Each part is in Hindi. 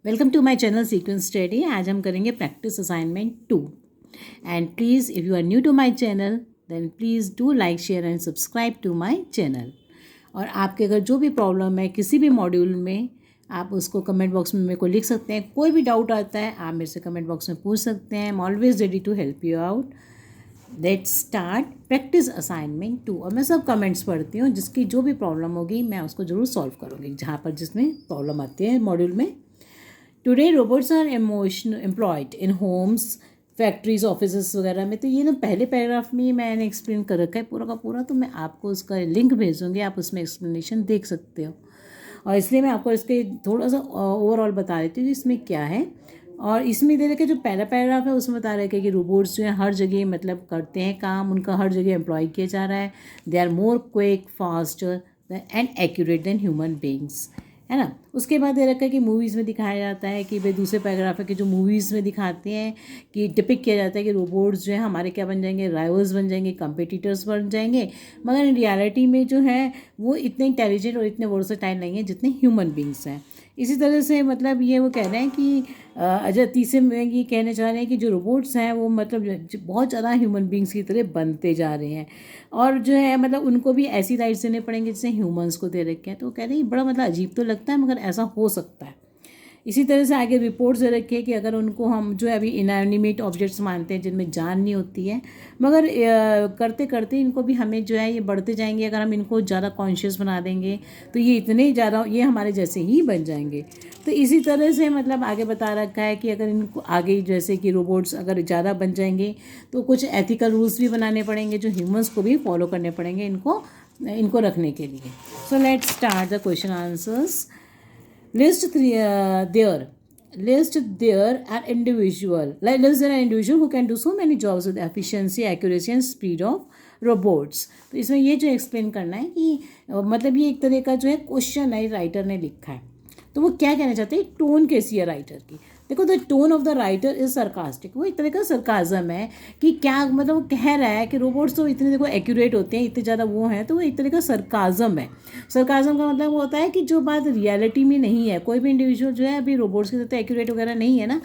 Welcome to my channel sequence study. आज हम करेंगे practice assignment 2 and please if you are new to my channel then please do like share and subscribe to my channel. और आपके अगर जो भी प्रॉब्लम है किसी भी मॉड्यूल में आप उसको कमेंट बॉक्स में मेरे को लिख सकते हैं। कोई भी डाउट आता है आप मेरे से कमेंट बॉक्स में पूछ सकते हैं। I am always ready to help you out. Let's start practice assignment 2। और मैं सब कमेंट्स पढ़ती हूँ, जिसकी जो भी प्रॉब्लम होगी मैं उसको ज़रूर सॉल्व करूँगी जहाँ पर जिसमें प्रॉब्लम आती है मॉड्यूल में। Today robots are employed in homes, factories, office वगैरह में। तो ये ना पहले पैराग्राफ में मैंने एक्सप्लेन कर रखा है पूरा का पूरा, तो मैं आपको उसका लिंक भेजूँगी, आप उसमें एक्सप्लेनेशन देख सकते हो। और इसलिए मैं आपको इसके थोड़ा सा ओवरऑल बता देती हूँ कि इसमें क्या है। और इसमें दे रखे जो पहला पैराग्राफ है उसमें बता रखे कि रोबोट्स जो है हर जगह मतलब करते हैं काम, उनका हर जगह एम्प्लॉय किया जा रहा है। They are more quick, faster and accurate than human beings, है ना। उसके बाद ये रखा है कि मूवीज़ में दिखाया जाता है कि भाई दूसरे पैराग्राफ है कि जो मूवीज़ में दिखाते हैं कि डिपिक्ट किया जाता है कि रोबोट्स जो है हमारे क्या बन जाएंगे, राइवल्स बन जाएंगे, कंपिटिटर्स बन जाएंगे। मगर इन रियलिटी में जो है वो इतने इंटेलिजेंट और इतने वर्सेटाइल नहीं है जितने ह्यूमन बींग्स हैं। इसी तरह से मतलब ये वो कह रहे हैं कि अजय तीसरे में ये कहना चाह रहे हैं कि जो रोबोट्स हैं वो मतलब बहुत ज़्यादा ह्यूमन बींग्स की तरह बनते जा रहे हैं। और जो है मतलब उनको भी ऐसी राइट्स देने पड़ेंगे जैसे ह्यूमंस को दे रखे हैं। तो कह रहे हैं बड़ा मतलब अजीब तो लगता है मगर ऐसा हो सकता है। इसी तरह से आगे रिपोर्ट्स दे रखी है कि अगर उनको हम जो है अभी इनएनिमेट ऑब्जेक्ट्स मानते हैं जिनमें जान नहीं होती है, मगर करते करते इनको भी हमें जो है ये बढ़ते जाएंगे। अगर हम इनको ज़्यादा कॉन्शियस बना देंगे तो ये इतने ज़्यादा ये हमारे जैसे ही बन जाएंगे। तो इसी तरह से मतलब आगे बता रखा है कि अगर इनको आगे जैसे कि रोबोट्स अगर ज़्यादा बन जाएंगे तो कुछ एथिकल रूल्स भी बनाने पड़ेंगे जो ह्यूमंस को भी फॉलो करने पड़ेंगे इनको रखने के लिए। So let's start the question answers. List three, list there an individual, like list there an individual who can do so many jobs with efficiency, accuracy and speed of robots। तो इसमें ये जो एक्सप्लेन करना है कि मतलब ये एक तरह का जो है क्वेश्चन है राइटर ने लिखा है। तो वो क्या कहना चाहते हैं, टोन कैसी है राइटर की। देखो the tone of the writer is sarcastic. वो एक तरह का सरकाजम है कि क्या मतलब वो कह रहा है कि रोबोट्स तो इतने देखो एक्यूरेट होते हैं, इतने ज़्यादा वो हैं, तो वो एक तरह का सरकाजम है। सरकाजम का मतलब वो होता है कि जो बात रियलिटी में नहीं है। कोई भी इंडिविजुअल जो है अभी रोबोट्स के साथ एक्यूरेट वगैरह नहीं है ना,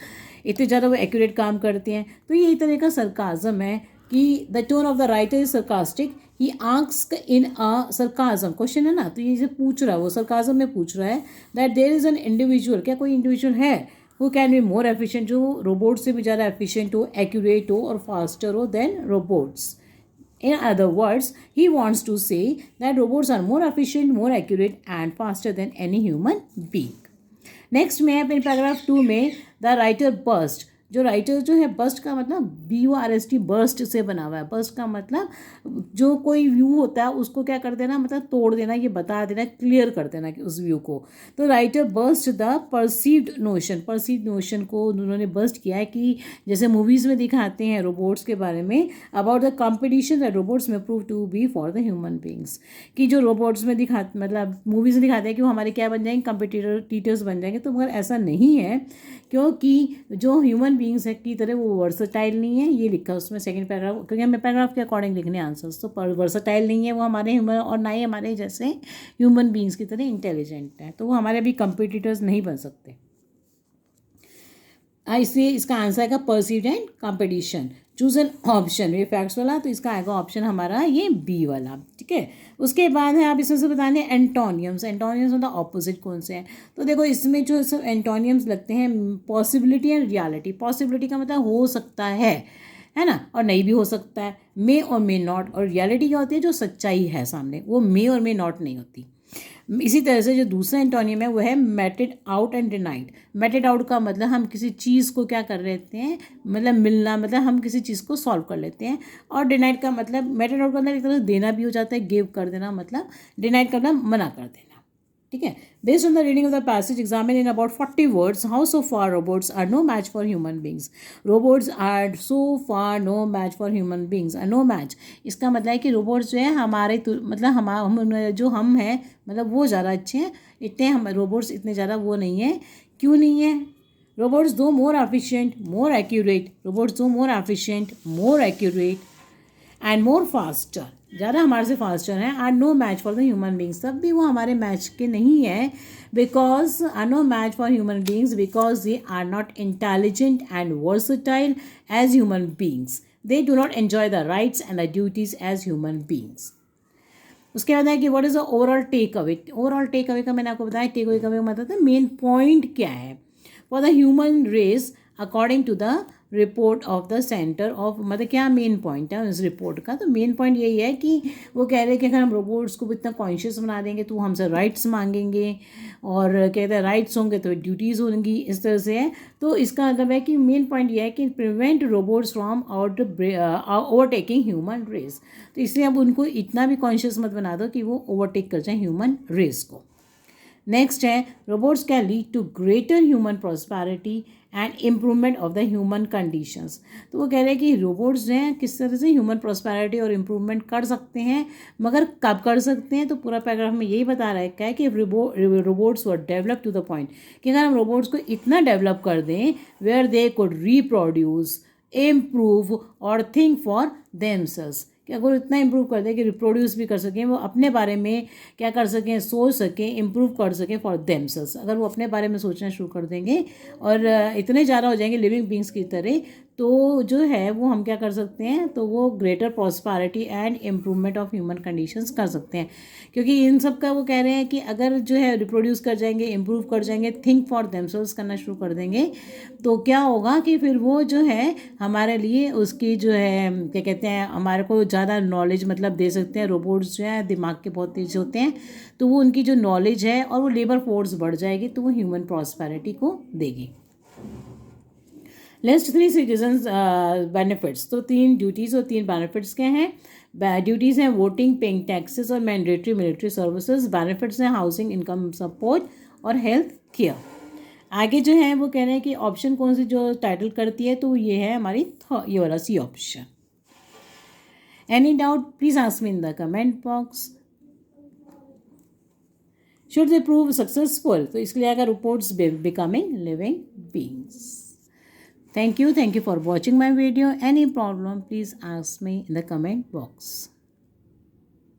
इतने ज़्यादा वो एक्यूरेट काम करते हैं। तो ये एक तरह का सरकाजम है कि the tone of the writer is sarcastic. He asked in a sarcasm, question है ना, तो ये जो पूछ रहा है वो सरकाजम में पूछ रहा है that there is an individual, क्या कोई इंडिविजुअल है who can be more efficient, जो रोबोट से भी ज़्यादा एफिशिएंट हो, एक्यूरेट हो और फास्टर हो than robots. In other words, he wants to say that robots are more efficient, more accurate and faster than any human being. Next में है पैराग्राफ 2 में द राइटर बर्स्ट। जो राइटर जो है बर्स्ट का मतलब BURST, बर्स्ट से बना हुआ है। बर्स्ट का मतलब जो कोई व्यू होता है उसको क्या कर देना, मतलब तोड़ देना, ये बता देना, क्लियर कर देना कि उस व्यू को। तो writer burst the perceived notion को उन्होंने बर्स्ट किया है कि जैसे मूवीज़ में दिखाते हैं रोबोट्स के बारे में, about the competition that robots may prove to be for the human beings. कि जो रोबोट्स में मतलब मूवीज़ में दिखाते हैं कि वो हमारे क्या बन जाएंगे, कंपिटिटर्स बन जाएंगे। तो मगर ऐसा नहीं है, क्योंकि जो ह्यूमन बींग्स है की तरह वो वर्सटाइल नहीं है। ये लिखा उसमें सेकंड पैराग्राफ, क्योंकि हमें पैराग्राफ के अकॉर्डिंग लिखने आंसर्स। तो वर्सटाइल नहीं है वो हमारे ह्यूमन, और ना ही हमारे जैसे ह्यूमन बींग्स की तरह इंटेलिजेंट है। तो वो हमारे भी कंपिटिटर्स नहीं बन सकते। इसलिए इसका आंसर आएगा perceived and competition. Choose an option, ये फैक्ट्स वाला, तो इसका आएगा ऑप्शन हमारा ये बी वाला, ठीक है। उसके बाद है आप इसमें से बताने एंटोनियम्स। एंटोनियम्स मतलब ऑपोजिट कौन से हैं। तो देखो इसमें जो सब एंटोनियम्स लगते हैं, पॉसिबिलिटी एंड रियलिटी। पॉसिबिलिटी का मतलब हो सकता है ना, और नहीं भी हो सकता है, मे और मे नॉट। और रियलिटी क्या होती है, जो सच्चाई है सामने, वो मे और मे नॉट नहीं होती। इसी तरह से जो दूसरा एंटोनियम है वो है mated out and denied. Mated out का मतलब हम किसी चीज़ को क्या कर लेते हैं, मतलब मिलना, मतलब हम किसी चीज़ को सॉल्व कर लेते हैं। और डिनाइड का मतलब, मेटेड आउट का मतलब एक तरह से देना भी हो जाता है, गिव कर देना, मतलब डिनाइड का मतलब मना कर देना, ठीक है। Based on the reading of the passage examine in about 40 words how so far robots are no match for human beings. Robots are so far no match for human beings. No match इसका मतलब है कि रोबोट्स जो है हमारे मतलब हम जो हम हैं मतलब वो ज़्यादा अच्छे हैं, इतने हम रोबोट्स इतने ज़्यादा वो नहीं है। क्यों नहीं है? Robots though more efficient, more accurate, and more faster ज़्यादा हमारे से फास्टर हैं, are no match for the human beings, तब भी वो हमारे मैच के नहीं है, because are no match for human beings because they are not intelligent and versatile as human beings, they do not enjoy the rights and the duties as human beings. उसके बाद है कि what is the overall take away. Overall take away का मैंने आपको बताया, टेक अवे का मतलब था मेन पॉइंट क्या है for the human race according to the report of the centre of, मतलब क्या मेन पॉइंट है इस रिपोर्ट का। तो मेन पॉइंट यही है कि वो कह रहे हैं कि अगर हम रोबोट्स को इतना कॉन्शियस बना देंगे तो हमसे राइट्स मांगेंगे, और कहते हैं राइट्स होंगे तो ड्यूटीज़ होंगी, इस तरह से है। तो इसका मतलब है कि मेन पॉइंट ये है कि prevent robots from overtaking human race. तो इसलिए अब उनको इतना भी कॉन्शियस मत बना दो कि वो ओवरटेक कर जाए ह्यूमन रेस को। नेक्स्ट है robots can lead to greater human prosperity and improvement of the human conditions. तो वो कह रहे हैं कि रोबोट्स जो हैं किस तरह से ह्यूमन प्रॉस्पेरिटी और इम्प्रूवमेंट कर सकते हैं, मगर कब कर सकते हैं। तो पूरा पैराग्राफ में यही बता रखा है कि robots were develop to the point कि अगर हम रोबोट्स को इतना डेवलप कर दें where they could reproduce, improve और थिंक फॉर देमसेल्स, कि अगर इतना इम्प्रूव कर दें कि रिप्रोड्यूस भी कर सकें, वो अपने बारे में क्या कर सकें, सोच सकें, इम्प्रूव कर सकें फॉर देमसेल्स। अगर वो अपने बारे में सोचना शुरू कर देंगे और इतने ज़्यादा हो जाएंगे लिविंग बींग्स की तरह, तो जो है वो हम क्या कर सकते हैं, तो वो greater prosperity and improvement of human conditions कर सकते हैं। क्योंकि इन सब का वो कह रहे हैं कि अगर जो है रिप्रोड्यूस कर जाएंगे, इम्प्रूव कर जाएंगे, थिंक फॉर देमसेल्स करना शुरू कर देंगे, तो क्या होगा कि फिर वो जो है हमारे लिए उसकी जो है क्या कहते हैं, हमारे को ज़्यादा नॉलेज मतलब दे सकते हैं। रोबोट्स जो है दिमाग के बहुत तेज होते हैं, तो वो उनकी जो नॉलेज है और वो लेबर फोर्स बढ़ जाएगी, तो वो ह्यूमन प्रॉस्पेरिटी को देगी। List 3 citizens benefits. तो 3 ड्यूटीज़ और 3 बेनिफिट्स क्या हैं। ड्यूटीज़ हैं वोटिंग, पेइंग टैक्सेस और मैंडेटरी मिलिट्री सर्विसेज। बेनिफिट्स हैं हाउसिंग, इनकम सपोर्ट और हेल्थ केयर। आगे जो है वो कह रहे हैं कि ऑप्शन कौन सी जो टाइटल करती है, तो ये है हमारी ये वाला C option. Any doubt please ask me in the comment box. Should they prove successful, तो इसके लिए अगर reports becoming living beings. Thank you for watching my video. Any problem, please ask me in the comment box.